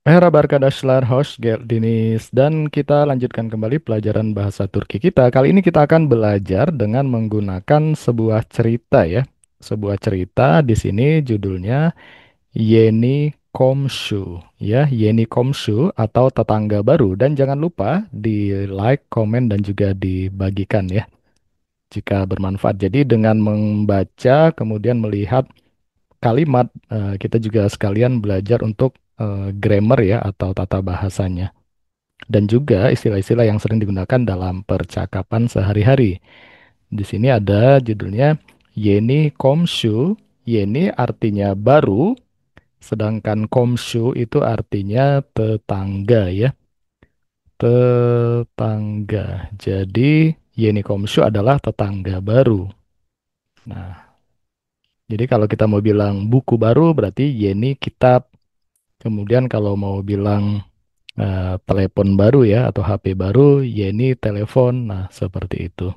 Merhaba arkadaşlar, hoş geldiniz. Dan kita lanjutkan kembali pelajaran bahasa Turki kita. Kali ini kita akan belajar dengan menggunakan sebuah cerita ya. Sebuah cerita di sini judulnya Yeni Komşu ya, Yeni Komşu atau tetangga baru. Dan jangan lupa di like, komen dan juga dibagikan ya jika bermanfaat. Jadi dengan membaca kemudian melihat kalimat, kita juga sekalian belajar untuk grammar ya atau tata bahasanya. Dan juga istilah-istilah yang sering digunakan dalam percakapan sehari-hari. Di sini ada judulnya Yeni Komşu. Yeni artinya baru, sedangkan Komşu itu artinya tetangga ya. Tetangga. Jadi Yeni Komşu adalah tetangga baru. Nah, jadi kalau kita mau bilang buku baru berarti Yeni kitab. Kemudian kalau mau bilang telepon baru ya atau HP baru, Yeni telepon. Nah, seperti itu.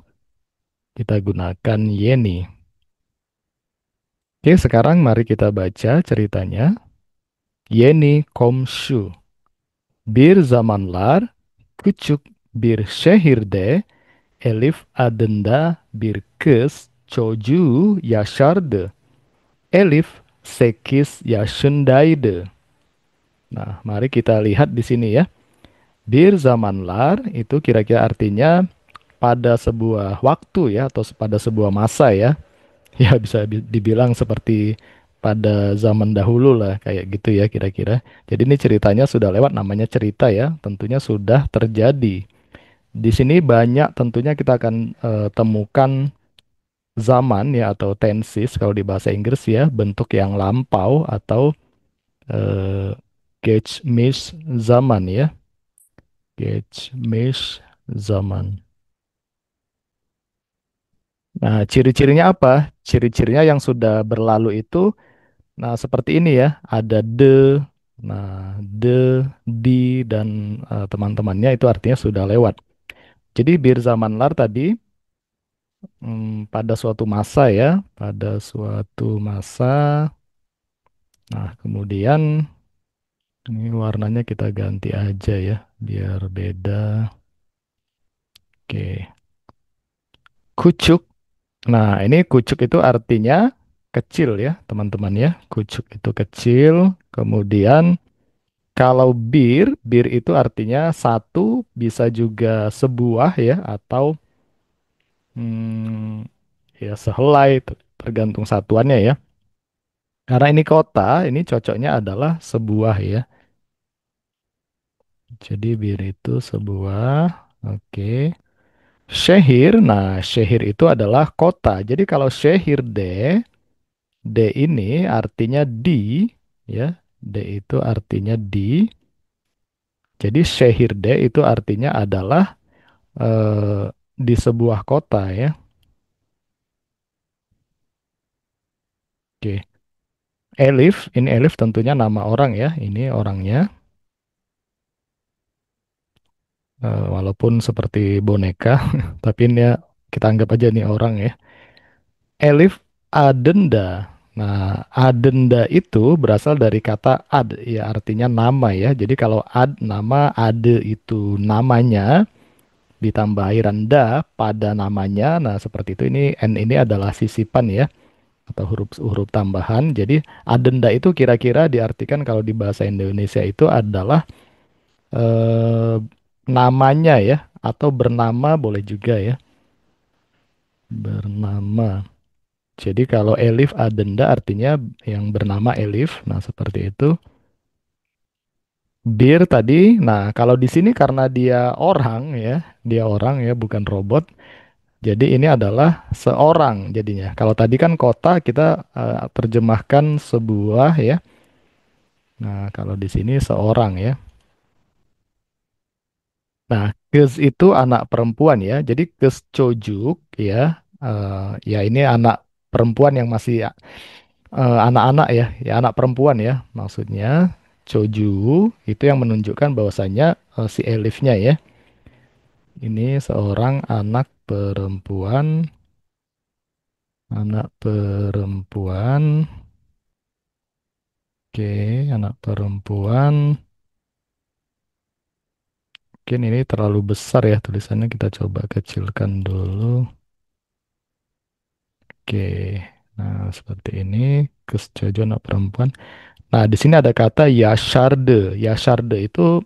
Kita gunakan Yeni. Oke, sekarang mari kita baca ceritanya. Yeni komşu. Bir zamanlar küçük bir şehirde Elif adında bir kız çocuğu yaşardı. Elif 8 yaşındaydı. Nah, mari kita lihat di sini ya. Bir zamanlar itu kira-kira artinya pada sebuah waktu ya atau pada sebuah masa ya. Ya bisa dibilang seperti pada zaman dahulu lah kayak gitu ya kira-kira. Jadi ini ceritanya sudah lewat namanya cerita ya, tentunya sudah terjadi. Di sini banyak tentunya kita akan temukan zaman ya atau tenses kalau di bahasa Inggris ya, bentuk yang lampau atau eh, geçmiş zaman ya, geçmiş zaman. Nah, ciri-cirinya apa? Ciri-cirinya yang sudah berlalu itu, nah seperti ini ya, ada de, nah de, di, dan teman-temannya itu artinya sudah lewat. Jadi bir zamanlar tadi pada suatu masa ya, pada suatu masa. Nah, kemudian ini warnanya kita ganti aja ya, biar beda. Oke, kucuk. Nah, ini kucuk itu artinya kecil ya, teman-teman ya. Kucuk itu kecil. Kemudian kalau bir itu artinya satu, bisa juga sebuah ya, atau hmm, ya sehelai, tergantung satuannya ya. Karena ini kota, ini cocoknya adalah sebuah ya. Jadi bir itu sebuah. Oke. Shehir, nah shehir itu adalah kota. Jadi kalau shehir D ini artinya di, ya. D itu artinya di. Jadi Shehirde itu artinya adalah di sebuah kota ya. Oke. Elif, ini Elif tentunya nama orang ya. Ini orangnya. Walaupun seperti boneka, tapi ini ya kita anggap aja nih orang ya. Elif Adenda. Nah, Adenda itu berasal dari kata ad, ya artinya nama ya. Jadi kalau ad nama, ade itu namanya, ditambah randa pada namanya. Nah, seperti itu ini n ini adalah sisipan ya atau huruf-huruf tambahan. Jadi adenda itu kira-kira diartikan kalau di bahasa Indonesia itu adalah eh, namanya ya atau bernama boleh juga ya. Bernama. Jadi kalau Elif adenda artinya yang bernama Elif. Nah, seperti itu. Bir tadi, nah kalau di sini karena dia orang ya, bukan robot. Jadi ini adalah seorang jadinya. Kalau tadi kan kota kita terjemahkan sebuah ya. Nah, kalau di sini seorang ya. Nah, kız itu anak perempuan ya. Jadi kız çocuk ya. Ya ini anak perempuan yang masih anak-anak ya. Ya anak perempuan ya maksudnya. Çocuğu itu yang menunjukkan bahwasanya si Elifnya ya. Ini seorang anak perempuan. Anak perempuan. Oke, anak perempuan. Mungkin ini terlalu besar ya tulisannya, kita coba kecilkan dulu. Oke. Nah, seperti ini. Kesjojo anak perempuan. Nah, di sini ada kata yasharde. Yasharde itu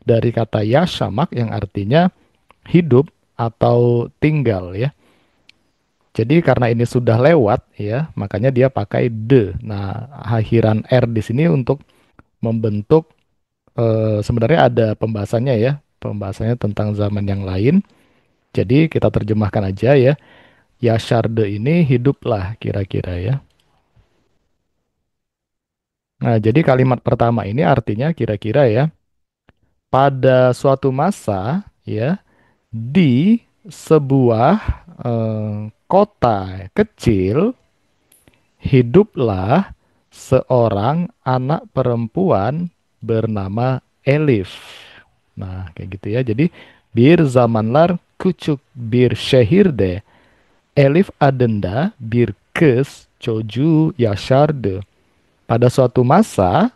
dari kata yashamak yang artinya hidup atau tinggal ya. Jadi karena ini sudah lewat ya, makanya dia pakai de. Nah, akhiran R di sini untuk membentuk sebenarnya ada pembahasannya ya, pembahasannya tentang zaman yang lain. Jadi kita terjemahkan aja ya. Yasharde ini hiduplah kira-kira ya. Nah, jadi kalimat pertama ini artinya kira-kira ya, pada suatu masa ya, di sebuah kota kecil hiduplah seorang anak perempuan bernama Elif. Nah, kayak gitu ya. Jadi bir zamanlar küçük bir şehirde Elif adında bir kız çocuğu yaşardı. Pada suatu masa,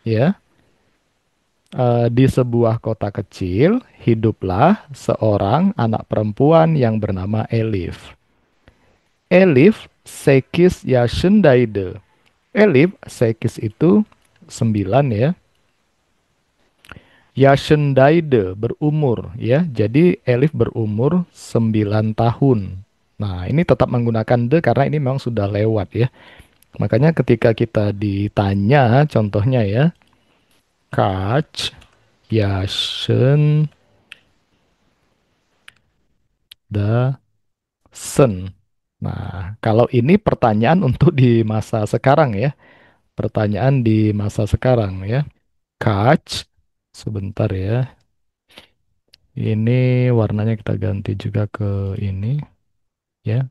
ya, di sebuah kota kecil hiduplah seorang anak perempuan yang bernama Elif. Elif sekis yaşındaydı. Elif sekis itu 9 ya. Yaşındaydı berumur ya. Jadi Elif berumur 9 tahun. Nah, ini tetap menggunakan de karena ini memang sudah lewat ya. Makanya ketika kita ditanya contohnya ya, kaç yaşındasın? Nah, kalau ini pertanyaan untuk di masa sekarang ya. Pertanyaan di masa sekarang ya. Kaç, sebentar ya. Ini warnanya kita ganti juga ke ini ya.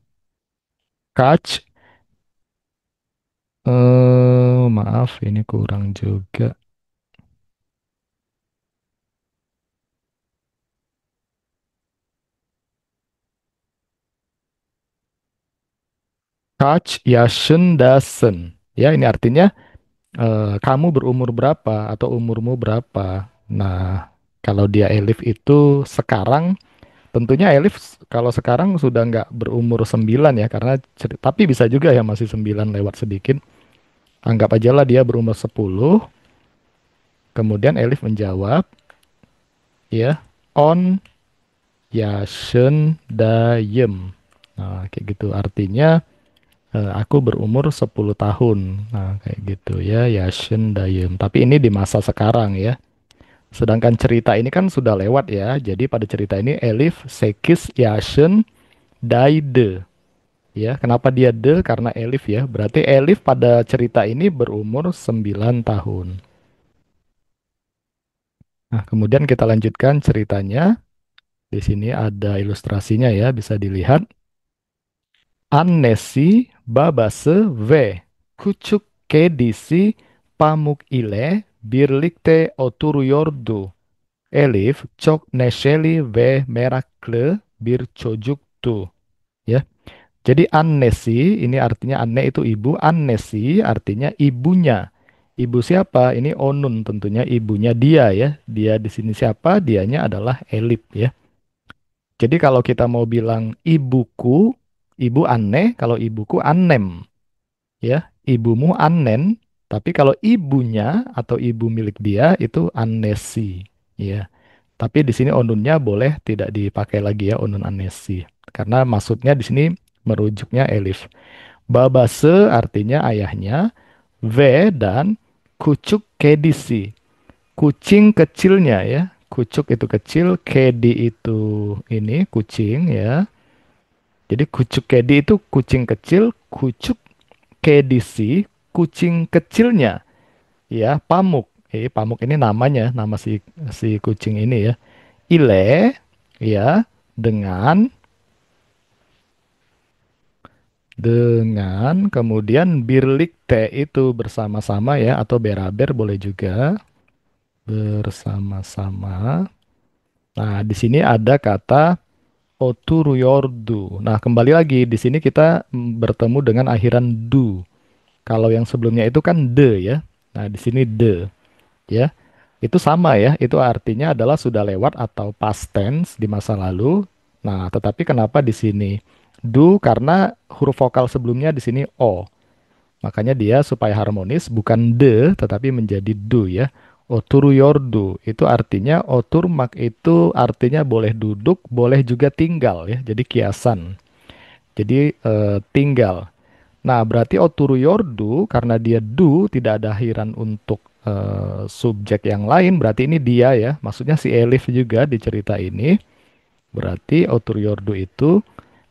Kaç, maaf ini kurang juga. Kaç yaşındasın? Ya, ini artinya kamu berumur berapa atau umurmu berapa. Nah, kalau dia Elif itu sekarang, tentunya Elif kalau sekarang sudah nggak berumur 9 ya, karena tapi bisa juga ya masih 9 lewat sedikit. Anggap aja lah dia berumur 10, kemudian Elif menjawab, ya, on yaşındayım. Nah, kayak gitu. Artinya aku berumur 10 tahun. Nah, kayak gitu ya, yaşındayım. Tapi ini di masa sekarang ya. Sedangkan cerita ini kan sudah lewat ya. Jadi pada cerita ini Elif sekis yaşın daydı. Ya, kenapa dia de? Karena Elif ya. Berarti Elif pada cerita ini berumur 9 tahun. Nah, kemudian kita lanjutkan ceritanya. Di sini ada ilustrasinya ya, bisa dilihat. Annesi babası ve küçük kedisi Pamuk ile birlikte oturuyordu. Elif çok neşeli ve meraklı bir çocuktu. Ya, jadi annesi ini artinya anne itu ibu, annesi artinya ibunya. Ibu siapa? Ini Onun tentunya ibunya dia ya. Dia di sini siapa? Dianya adalah Elif ya. Jadi kalau kita mau bilang ibuku, ibu Anne, kalau ibuku Annem, ya, ibumu Annen, tapi kalau ibunya atau ibu milik dia itu Annesi, ya. Tapi di sini onunnya boleh tidak dipakai lagi ya, onun Annesi, karena maksudnya di sini merujuknya Elif. Babase artinya ayahnya, V dan kucuk kedisi, kucing kecilnya ya. Kucuk itu kecil, kedi itu ini kucing ya. Jadi kucuk kedi itu kucing kecil, kucuk kedisi kucing kecilnya ya, Pamuk. Pamuk ini namanya, nama si kucing ini ya. Ile ya, dengan kemudian birlikte itu bersama-sama ya, atau beraber boleh juga bersama-sama. Nah, di sini ada kata oturuyordu. Nah, kembali lagi di sini kita bertemu dengan akhiran du. Kalau yang sebelumnya itu kan de ya. Nah, di sini de ya. Itu sama ya, itu artinya adalah sudah lewat atau past tense di masa lalu. Nah, tetapi kenapa di sini do? Karena huruf vokal sebelumnya di sini o. Makanya dia supaya harmonis bukan de tetapi menjadi do ya. Oturu yordu itu artinya oturmak itu artinya boleh duduk, boleh juga tinggal ya. Jadi kiasan. Jadi tinggal. Nah, berarti oturu yordu karena dia do tidak ada akhiran untuk subjek yang lain, berarti ini dia ya. Maksudnya si Elif juga di cerita ini. Berarti oturu yordu itu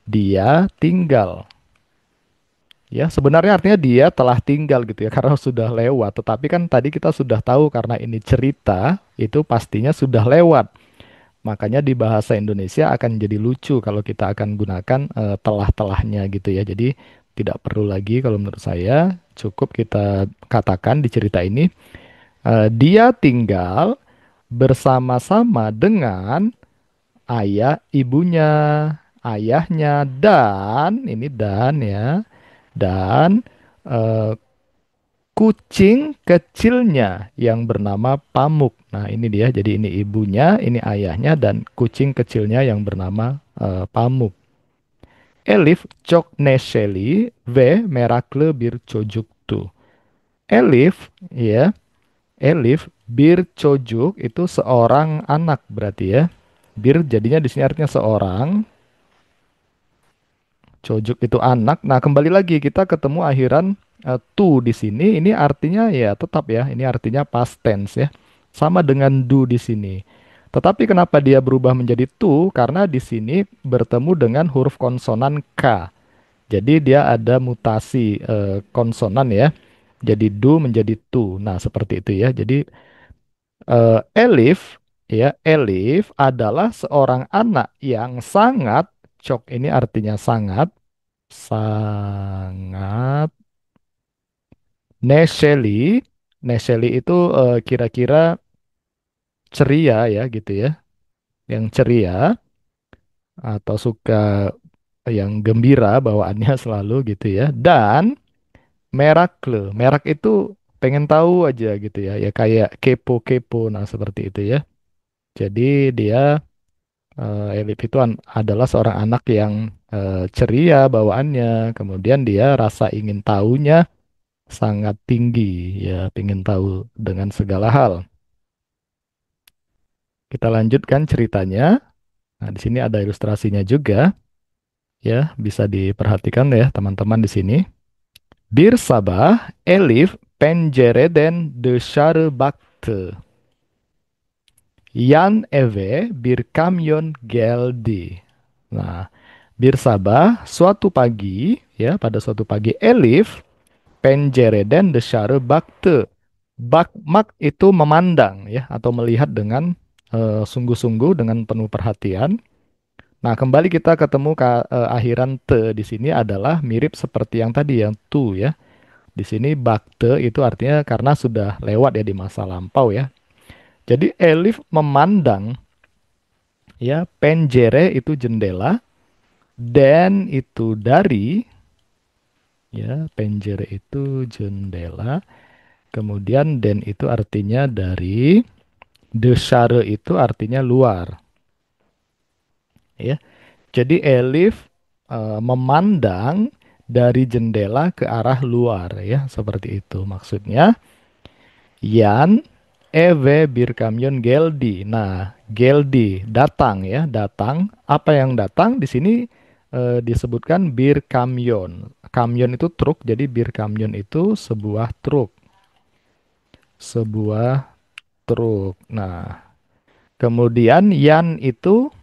dia tinggal. Ya, sebenarnya artinya dia telah tinggal gitu ya karena sudah lewat. Tetapi kan tadi kita sudah tahu karena ini cerita itu pastinya sudah lewat. Makanya di bahasa Indonesia akan jadi lucu kalau kita akan gunakan telah-telahnya gitu ya. Jadi tidak perlu lagi kalau menurut saya cukup kita katakan di cerita ini dia tinggal bersama-sama dengan ayah, ibunya, ayahnya dan ini dan ya dan eh, kucing kecilnya yang bernama Pamuk. Nah, ini dia. Jadi ini ibunya, ini ayahnya dan kucing kecilnya yang bernama Pamuk. Elif çok neşeli ve meraklı bir çocuktu. Elif, ya, Elif bir çocuk itu seorang anak berarti ya. Bir jadinya di sini artinya seorang, Cojuk itu anak. Nah, kembali lagi kita ketemu akhiran to di sini. Ini artinya ya tetap ya. Ini artinya past tense ya. Sama dengan do di sini. Tetapi kenapa dia berubah menjadi to? Karena di sini bertemu dengan huruf konsonan K. Jadi dia ada mutasi konsonan ya. Jadi do menjadi to. Nah, seperti itu ya. Jadi Elif ya, Elif adalah seorang anak yang sangat, cok ini artinya sangat, sangat neşeli. Neşeli itu kira-kira ceria ya gitu ya. Yang ceria atau suka yang gembira bawaannya selalu gitu ya. Dan merakle. Merak itu pengen tahu aja gitu ya. Ya kayak kepo-kepo. Nah, seperti itu ya. Jadi dia Elif itu adalah seorang anak yang ceria bawaannya. Kemudian dia rasa ingin tahunya sangat tinggi ya, pengen tahu dengan segala hal. Kita lanjutkan ceritanya. Nah, di sini ada ilustrasinya juga ya, bisa diperhatikan ya teman-teman di sini. Bir sabah Elif pencereden dışarı baktı. Yan eve bir kamyon geldi. Nah, bir sabah suatu pagi ya, pada suatu pagi Elif pencereden dışarı baktı. Bakmak itu memandang ya atau melihat dengan sungguh-sungguh dengan penuh perhatian. Nah, kembali kita ketemu akhiran te di sini adalah mirip seperti yang tadi yang tu ya. Di sini bakte itu artinya karena sudah lewat ya di masa lampau ya. Jadi Elif memandang ya penjere itu jendela dan itu dari ya penjere itu jendela. Kemudian den itu artinya dari, deshare itu artinya luar, ya. Jadi Elif memandang dari jendela ke arah luar, ya, seperti itu. Maksudnya Yan Eve bir kamyon geldi. Nah, geldi datang ya, datang. Apa yang datang di sini disebutkan bir kamyon. Kamyon itu truk, jadi bir kamyon itu sebuah truk, sebuah truk. Nah, kemudian Yan itu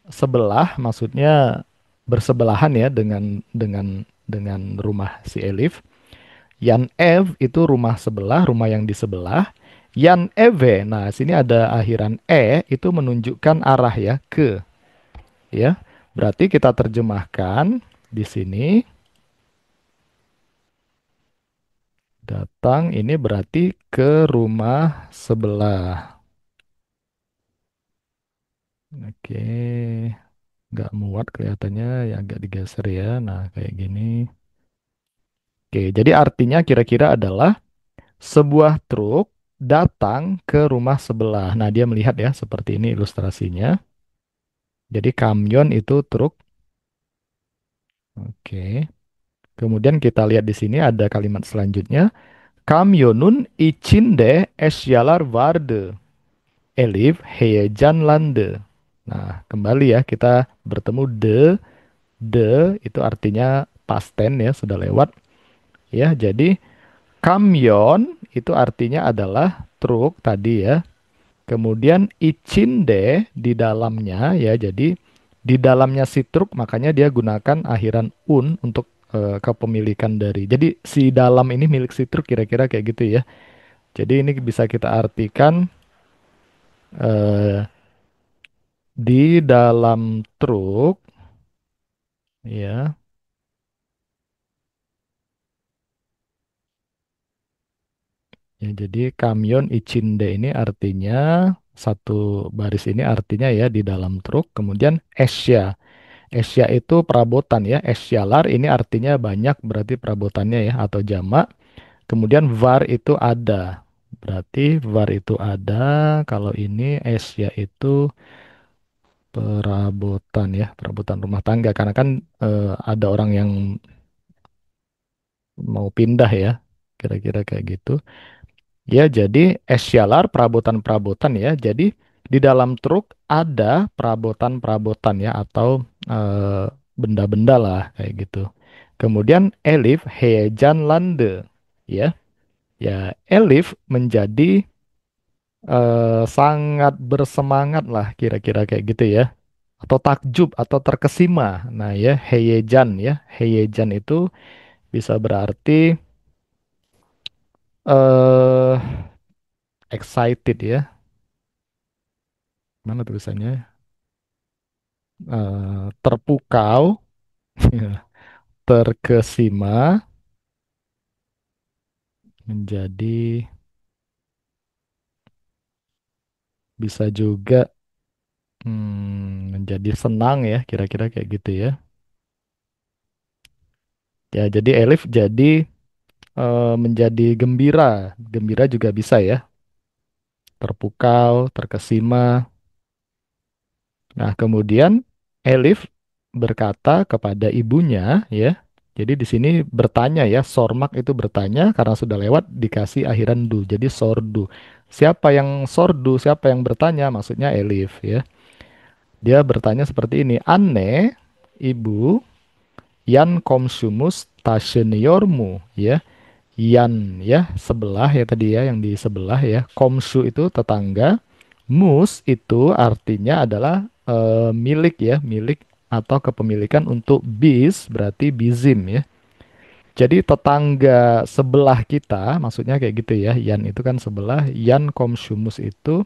sebelah, maksudnya bersebelahan ya dengan rumah si Elif. Yan Ev itu rumah sebelah, rumah yang di sebelah. Yan Eve, nah sini ada akhiran itu menunjukkan arah ya ke, ya. Berarti kita terjemahkan di sini datang ini berarti ke rumah sebelah. Oke. Nggak muat kelihatannya ya agak digeser ya. Nah, kayak gini. Oke, jadi artinya kira-kira adalah sebuah truk. datang ke rumah sebelah. Nah, dia melihat ya, seperti ini ilustrasinya. Jadi kamyon itu truk. Oke. Kemudian kita lihat di sini ada kalimat selanjutnya. Kamyonun içinde eşyalar vardı. Elif heyecanlandı. Nah, kembali ya, kita bertemu de itu artinya past tense ya, sudah lewat. Ya, jadi kamyon itu artinya adalah truk tadi ya. Kemudian içinde di dalamnya ya, jadi di dalamnya si truk makanya dia gunakan akhiran un untuk kepemilikan dari. Jadi si dalam ini milik si truk kira-kira kayak gitu ya. Jadi ini bisa kita artikan eh, di dalam truk ya. Ya, jadi kamyon içinde ini artinya satu baris ini artinya ya di dalam truk. Kemudian esya. Esya itu perabotan ya. Esyalar ini artinya banyak berarti perabotannya ya atau jamak. Kemudian var itu ada. Berarti var itu ada. Kalau ini esya itu perabotan ya, perabotan rumah tangga. Karena kan ada orang yang mau pindah ya. Kira-kira kayak gitu. Ya, jadi esyalar perabotan-perabotan ya. Jadi di dalam truk ada perabotan-perabotan ya atau benda-benda lah kayak gitu. Kemudian Elif heyecanlandı ya. Ya, Elif menjadi sangat bersemangat lah kira-kira kayak gitu ya. Atau takjub atau terkesima. Nah, ya heyecan ya. Heyecan itu bisa berarti eh excited ya. Mana tulisannya? Terpukau, ya, terkesima, menjadi bisa juga menjadi senang ya, kira-kira kayak gitu ya. Ya, jadi Elif jadi menjadi gembira, gembira juga bisa ya. Terpukau, terkesima. Nah, kemudian Elif berkata kepada ibunya ya. Jadi di sini bertanya ya, sormak itu bertanya karena sudah lewat dikasih akhiran du. Jadi sordu. Siapa yang sordu, siapa yang bertanya? Maksudnya Elif ya. Dia bertanya seperti ini, Anne, ibu, yan komsumus taşınıyor ya. Yan ya, sebelah ya tadi ya, yang di sebelah ya. Komsu itu tetangga. Mus itu artinya adalah milik ya, milik atau kepemilikan untuk bis, berarti bizim ya. Jadi tetangga sebelah kita, maksudnya kayak gitu ya. Yan itu kan sebelah, yan komsumus itu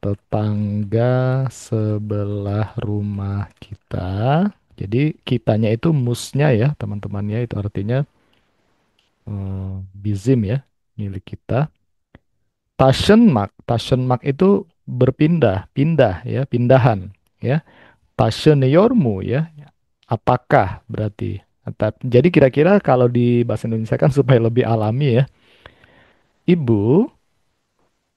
tetangga sebelah rumah kita. Jadi kitanya itu musnya ya, teman-temannya itu artinya bizim ya, milik kita. Taşınmak itu berpindah, pindah ya, pindahan ya. Taşınıyormu ya, apakah berarti. Jadi kira-kira kalau di bahasa Indonesia kan supaya lebih alami ya. Ibu,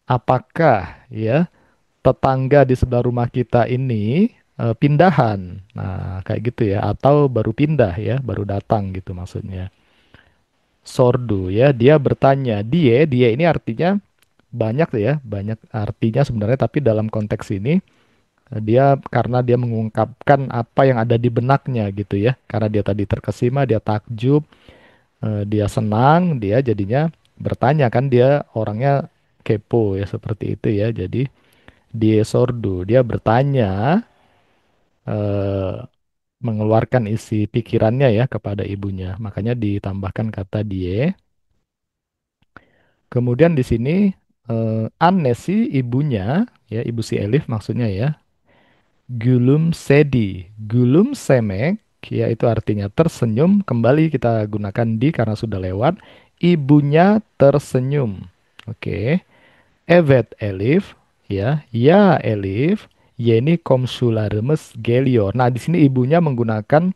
apakah ya tetangga di sebelah rumah kita ini pindahan? Nah, kayak gitu ya, atau baru pindah ya, baru datang gitu maksudnya. Sordu ya, dia bertanya. Dia ini artinya banyak ya, banyak artinya sebenarnya, tapi dalam konteks ini dia karena dia mengungkapkan apa yang ada di benaknya gitu ya. Karena dia tadi terkesima, dia takjub, dia senang, dia jadinya bertanya kan dia orangnya kepo ya seperti itu ya. Jadi dia sordu, dia bertanya eh, mengeluarkan isi pikirannya ya kepada ibunya. Makanya ditambahkan kata dia. Kemudian di sini Anne sih ibunya ya, ibu si Elif maksudnya ya. Gülüm sedi, gülüm semek, ya itu artinya tersenyum. Kembali kita gunakan di karena sudah lewat. Ibunya tersenyum. Oke. Evet Elif, ya, ya Elif, yeni komşularımız geliyor. Nah, di sini ibunya menggunakan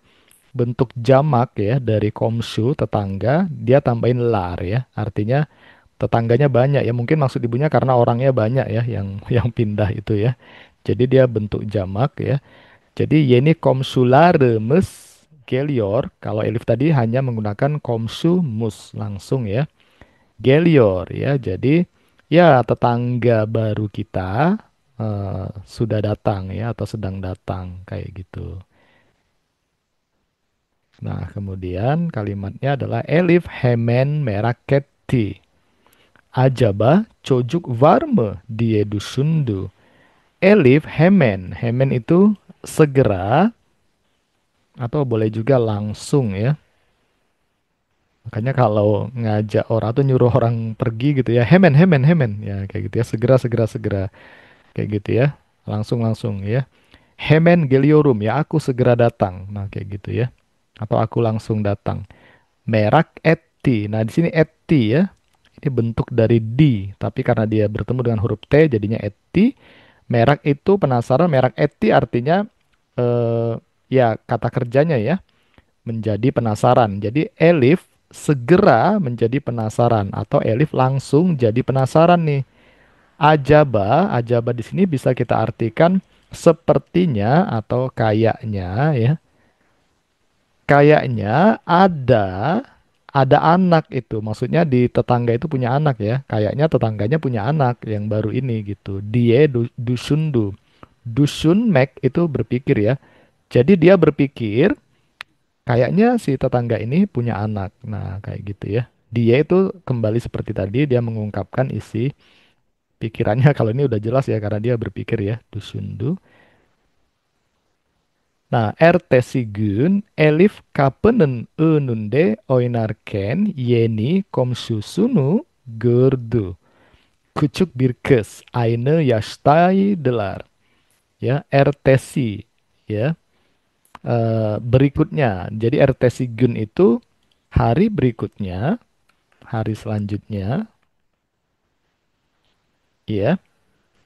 bentuk jamak ya dari komsu tetangga, dia tambahin lar ya. Artinya Tetangganya banyak ya, mungkin maksud ibunya karena orangnya banyak ya yang yang pindah itu ya. Jadi dia bentuk jamak ya. Jadi Yeni komsularemes gelior. Kalau Elif tadi hanya menggunakan komsumus langsung ya. Gelior ya. Jadi ya tetangga baru kita sudah datang ya atau sedang datang kayak gitu. Nah, kemudian kalimatnya adalah Elif hemen meraketti. Acaba çocuk var mı diye düşündü. Elif hemen. Hemen itu segera atau boleh juga langsung ya. Makanya kalau ngajak orang tuh nyuruh orang pergi gitu ya. Hemen, hemen, hemen. Ya kayak gitu ya. Segera, segera, segera. Kayak gitu ya. Langsung, langsung ya. Hemen geliorum ya. Aku segera datang. Nah kayak gitu ya. Atau aku langsung datang. Merak eti. Nah di sini eti ya. Ini bentuk dari di. Tapi karena dia bertemu dengan huruf T jadinya eti. Merak itu penasaran, merak eti artinya ya kata kerjanya ya, menjadi penasaran. Jadi Elif segera menjadi penasaran atau Elif langsung jadi penasaran nih. Ajaba, ajaba di sini bisa kita artikan sepertinya atau kayaknya ya. Kayaknya ada anak itu. Maksudnya di tetangga itu punya anak ya. Kayaknya tetangganya punya anak yang baru ini gitu. Die dusundu. Dusun Mac itu berpikir ya. Jadi dia berpikir kayaknya si tetangga ini punya anak. Nah, kayak gitu ya. Dia itu kembali seperti tadi dia mengungkapkan isi pikirannya kalau ini udah jelas ya karena dia berpikir ya. Dusundu. Nah, ertesigun Elif kapenen önünde oynarken yeni komşusunu gördü. Küçük bir kız aynı yaştaydılar. Ya, ertesi ya. Berikutnya. Jadi RT Sigun itu hari berikutnya, hari selanjutnya, ya.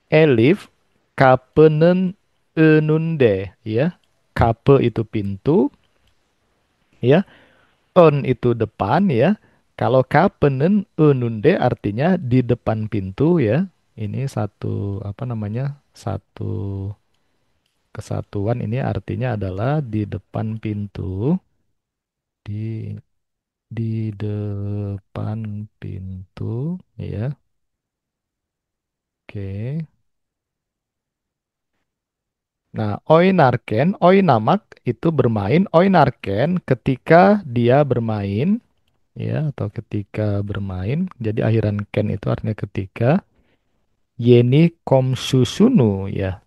Elif kapenen önünde, ya. Kape itu pintu, ya. On itu depan, ya. Kalau kapenen önünde artinya di depan pintu, ya. Ini satu apa namanya? Satu kesatuan ini artinya adalah di depan pintu, di depan pintu ya. Oke. Nah, oinarken, oinamak itu bermain, oinarken ketika dia bermain ya atau ketika bermain. Jadi akhiran ken itu artinya ketika. Yeni komsusunu ya.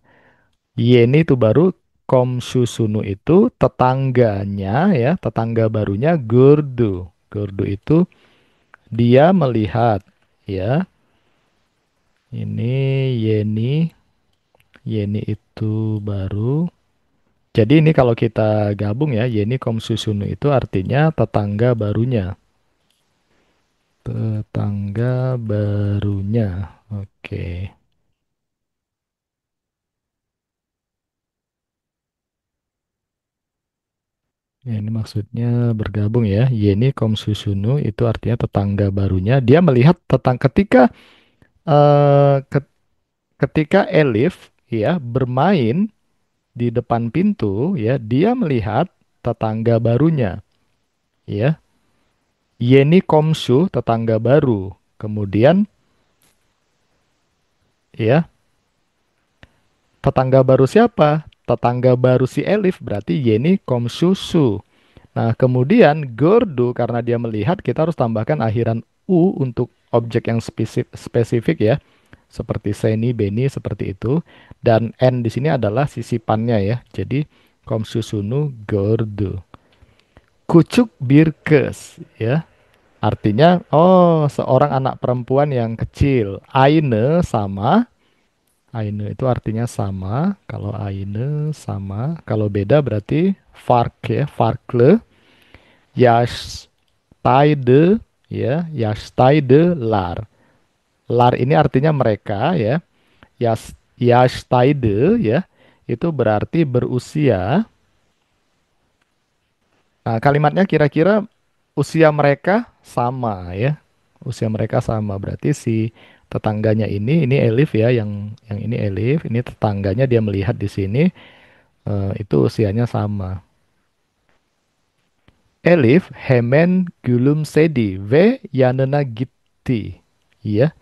Yeni itu baru komsusunu itu tetangganya ya, tetangga barunya Gurdu. Gurdu itu dia melihat ya. Ini Yeni. Yeni itu baru. Jadi ini kalau kita gabung ya, Yeni Komsusunu itu artinya tetangga barunya. Tetangga barunya. Oke. Ya, ini maksudnya bergabung ya. Yeni Komsusunu itu artinya tetangga barunya. Dia melihat ketika ketika Elif ya bermain di depan pintu ya, dia melihat tetangga barunya ya. Yeni Komsu tetangga baru. Kemudian ya, tetangga baru siapa? Tetangga baru si Elif berarti Yeni Komsusu. Nah, kemudian Gordu karena dia melihat kita harus tambahkan akhiran U untuk objek yang spesifik ya. Seperti Seni, Beni seperti itu. Dan N di sini adalah sisipannya ya. Jadi Komsusunu Gordu. Kucuk Birkes ya. Artinya, oh, seorang anak perempuan yang kecil. Aine sama. Aine itu artinya sama. Kalau Aine sama. Kalau beda berarti Fark ya. Farkle. Yashtaide ya. Yashtaide lar. Lar ini artinya mereka ya. Yashtaide ya. Itu berarti berusia. Nah, kalimatnya kira-kira usia mereka sama ya. usia mereka sama. Berarti si tetangganya ini Elif ya, yang ini Elif, ini tetangganya dia melihat di sini itu usianya sama. Elif hemen gülümsedi ve yanına gitti. Ya,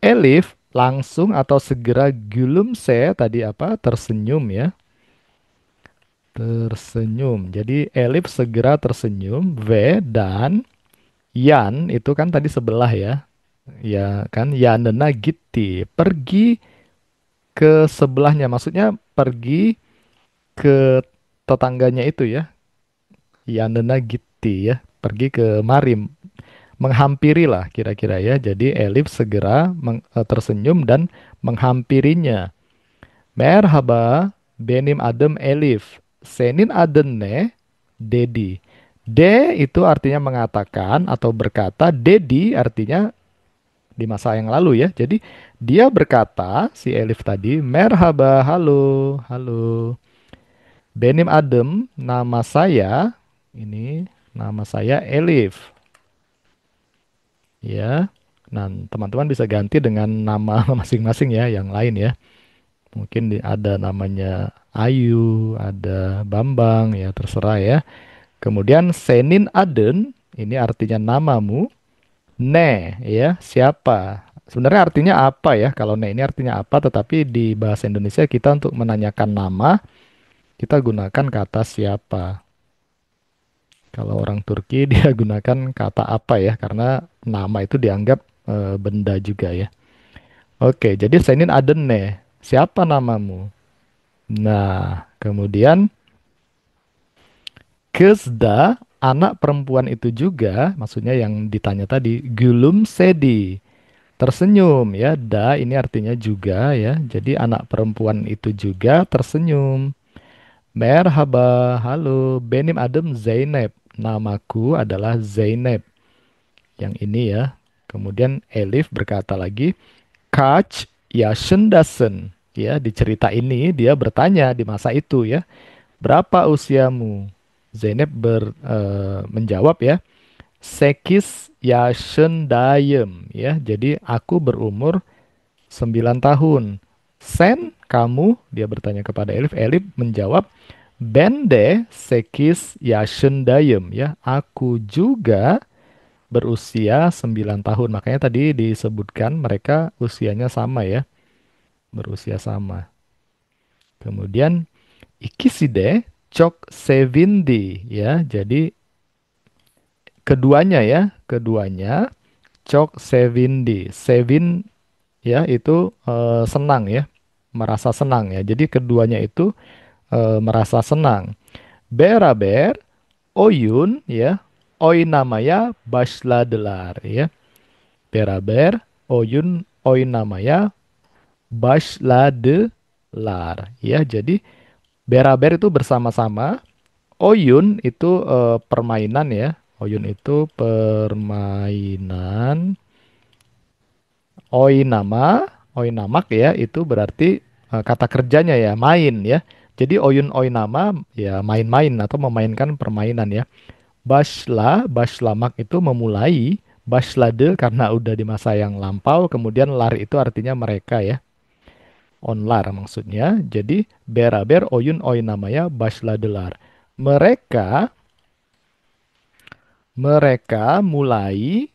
Elif langsung atau segera gülümse tadi apa? Tersenyum ya. Tersenyum. Jadi Elif segera tersenyum. V dan Yan itu kan tadi sebelah ya. Ya kan Yanena gitti. Pergi ke sebelahnya. Maksudnya pergi ke tetangganya itu ya. Yanena gitti ya. Pergi ke Marim. Menghampiri lah kira-kira ya. Jadi Elif segera tersenyum dan menghampirinya. Merhaba, benim adım Elif. Senin adın ne? Dedi. De itu artinya mengatakan atau berkata. Dedi artinya di masa yang lalu ya. Jadi dia berkata, si Elif tadi, Merhaba, halo, halo. Benim adım, nama saya, ini nama saya Elif. Ya, nah teman-teman bisa ganti dengan nama masing-masing ya, yang lain ya. Mungkin ada namanya Ayu, ada Bambang, ya terserah ya. Kemudian Senin Aden, ini artinya namamu. Ne, ya siapa? Sebenarnya artinya apa ya? Kalau ne ini artinya apa, tetapi di bahasa Indonesia kita untuk menanyakan nama, kita gunakan kata siapa. Kalau orang Turki dia gunakan kata apa ya? Karena nama itu dianggap benda juga ya. Oke, jadi Senin Aden ne. Siapa namamu? Nah, kemudian Kesda, anak perempuan itu juga, maksudnya yang ditanya tadi, Gulum Sedi, tersenyum ya. Da ini artinya juga ya. Jadi anak perempuan itu juga tersenyum. Merhaba, halo, benim adım Zeynep. Namaku adalah Zeynep. Yang ini ya. Kemudian Elif berkata lagi, Kaç yaşındasın? Ya, di cerita ini dia bertanya di masa itu ya. Berapa usiamu? Zeynep menjawab ya, Sekis yaşındayım ya. Jadi aku berumur 9 tahun. Sen, kamu? Dia bertanya kepada Elif. Elif menjawab, Ben de sekis yaşındayım ya. Aku juga berusia 9 tahun. Makanya tadi disebutkan mereka usianya sama ya. Berusia sama. Kemudian ikisi de çok sevindi ya. Jadi keduanya ya, keduanya çok sevindi. Sevin ya itu senang ya, merasa senang ya. Jadi keduanya itu merasa senang. Beraber oyun ya, oynamaya başladılar ya. Beraber oynamaya başladılar ya. Jadi beraber itu bersama-sama, oyun itu permainan ya. Oyun itu permainan. Oinamak ya itu berarti kata kerjanya ya main ya. Jadi oyun oinama ya main-main atau memainkan permainan ya. Başlamak itu memulai. Başladı karena udah di masa yang lampau. Kemudian lari itu artinya mereka ya. Onlar maksudnya. Jadi beraber oyun oynamaya başladılar. Mereka mereka mulai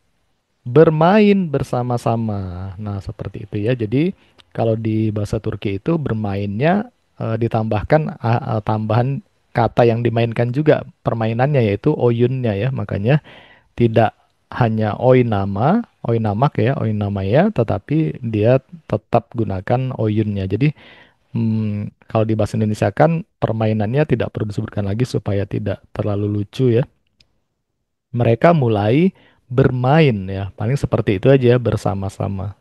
bermain bersama-sama. Nah, seperti itu ya. Jadi, kalau di bahasa Turki itu bermainnya ditambahkan tambahan kata yang dimainkan juga permainannya yaitu oyunnya ya. Makanya tidak hanya oynamak ya, oynamaya, tetapi dia tetap gunakan oyunnya. Jadi, kalau di bahasa Indonesia kan permainannya tidak perlu disebutkan lagi supaya tidak terlalu lucu ya. Mereka mulai bermain ya. Paling seperti itu aja bersama-sama.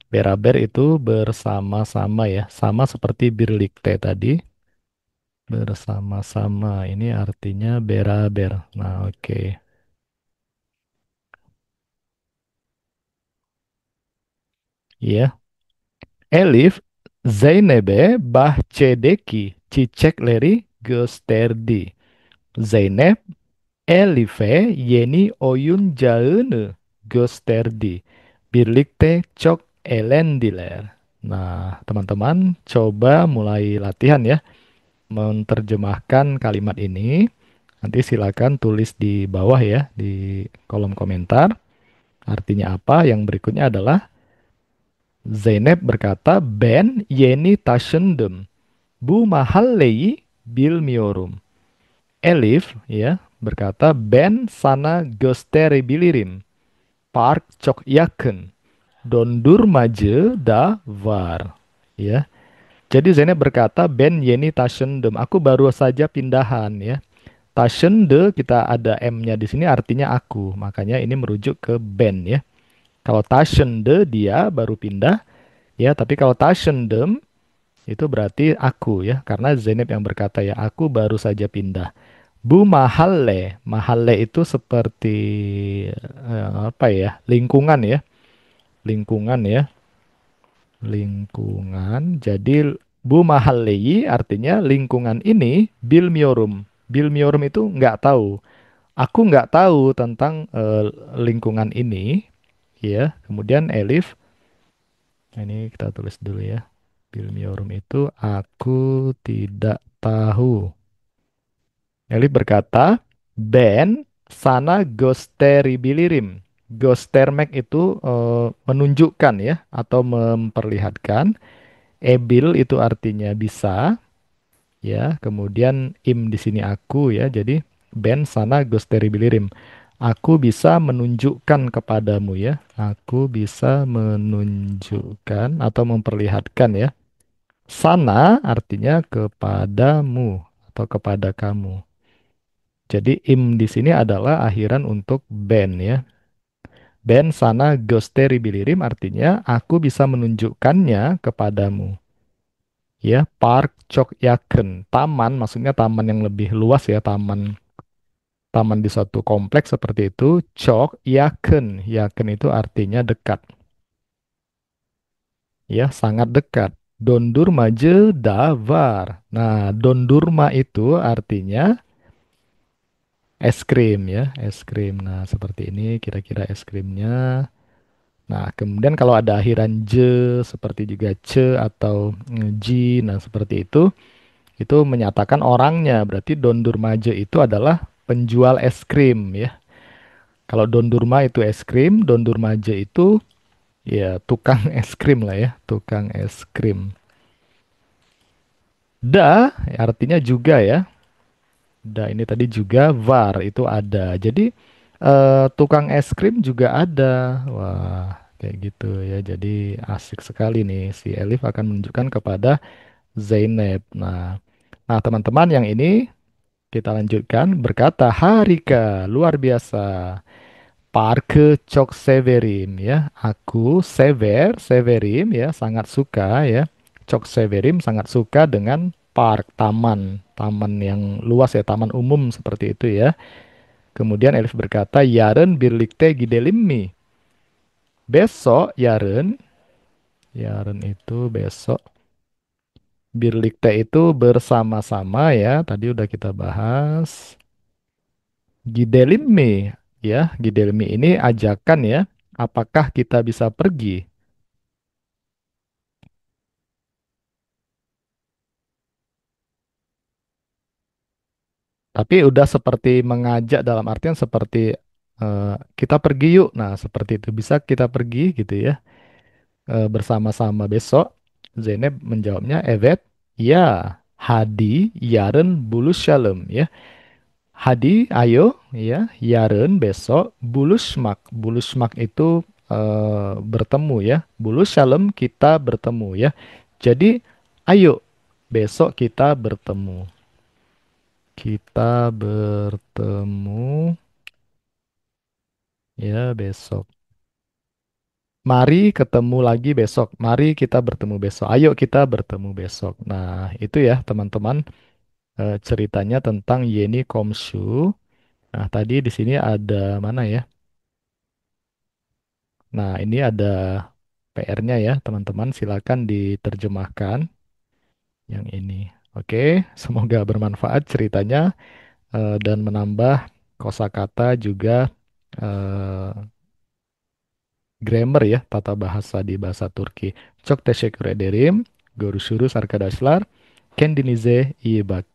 Beraber itu bersama-sama ya. Sama seperti birlikte tadi. Bersama-sama. Ini artinya beraber. Nah, oke. Ya. Elif Zeynep'e bahçedeki çiçekleri gösterdi. Zeynep Elif'e yeni oyuncağını gösterdi. Birlikte çok eğlendiler. Nah, teman-teman, coba mulai latihan ya, menerjemahkan kalimat ini. Nanti silakan tulis di bawah ya, di kolom komentar. Artinya apa? Yang berikutnya adalah Zeynep berkata, Ben yeni taşındım. Bu mahalleyi bilmiyorum. Elif ya berkata, Ben sana gösterebilirim. Park çok yakın. Dondurmacı da var. Ya. Jadi Zeynep berkata, Ben yeni taşındım. Aku baru saja pindahan ya. Taşındı kita ada M-nya di sini artinya aku. Makanya ini merujuk ke Ben ya. Kalau taşındı dia baru pindah ya, tapi kalau taşındım itu berarti aku ya, karena Zeynep yang berkata ya, aku baru saja pindah. Bu mahalle, mahalle itu seperti apa ya? Lingkungan ya, lingkungan ya, lingkungan. Jadi bu mahalleyi artinya lingkungan ini bilmiorum. Bilmiorum itu nggak tahu. Aku nggak tahu tentang lingkungan ini, ya. Kemudian Elif, nah ini kita tulis dulu ya. Bilmiorum itu aku tidak tahu. Elif berkata, Ben sana gösteribilirim. Göstermek itu menunjukkan ya atau memperlihatkan. Ebil itu artinya bisa ya. Kemudian im di sini aku ya. Jadi Ben sana gösteribilirim. Aku bisa menunjukkan kepadamu ya. Aku bisa menunjukkan atau memperlihatkan ya. Sana artinya kepadamu atau kepada kamu. Jadi im di sini adalah akhiran untuk ben ya. Ben sana gösteribilirim artinya aku bisa menunjukkannya kepadamu. Ya, park çok yakın. Taman maksudnya taman yang lebih luas ya, taman taman di suatu kompleks seperti itu. Çok yakın. Yakın itu artinya dekat. Ya, sangat dekat. Dondurmacı da var. Nah, dondurma itu artinya es krim ya, es krim. Nah, seperti ini kira-kira es krimnya. Nah, kemudian kalau ada akhiran je seperti juga ce atau ji, nah seperti itu menyatakan orangnya. Berarti Dondurmaje itu adalah penjual es krim ya. Kalau Dondurma itu es krim, Dondurmaje itu ya tukang es krim lah ya, tukang es krim. Da artinya juga ya. Da ini tadi juga var itu ada. Jadi tukang es krim juga ada. Wah, kayak gitu ya. Jadi asik sekali nih. Si Elif akan menunjukkan kepada Zainab. Nah, teman-teman yang ini kita lanjutkan. Berkata Harika, luar biasa. Parke çok severim ya. Aku severim ya, sangat suka ya. Çok severim sangat suka dengan park, taman. Taman yang luas ya, taman umum seperti itu ya. Kemudian Elif berkata, Yarın birlikte gidelim mi? Besok, Yarın. Yarın itu besok. Birlikte itu bersama-sama ya. Tadi udah kita bahas. Gidelim mi? Ya, gidelim mi ini ajakan ya. Apakah kita bisa pergi? Tapi udah seperti mengajak dalam artian seperti kita pergi yuk. Nah, seperti itu bisa kita pergi gitu ya. Bersama-sama besok. Zeynep menjawabnya, Evet, ya. Hadi, yarın buluşalım ya. Hadi, ayo ya. Yarın besok buluşmak. Buluşmak itu bertemu ya. Buluşalım kita bertemu ya. Jadi, ayo besok kita bertemu. Kita bertemu ya besok. Mari ketemu lagi besok. Mari kita bertemu besok. Ayo kita bertemu besok. Nah, itu ya teman-teman ceritanya tentang Yeni Komshu. Nah, tadi di sini ada mana ya? Nah, ini ada PR-nya ya, teman-teman. Silakan diterjemahkan yang ini. Oke, semoga bermanfaat ceritanya dan menambah kosakata juga. eh, Grammar ya, tata bahasa di bahasa Turki. Çok teşekkür ederim. Görüşürüz arkadaşlar. Kendinize iyi bak.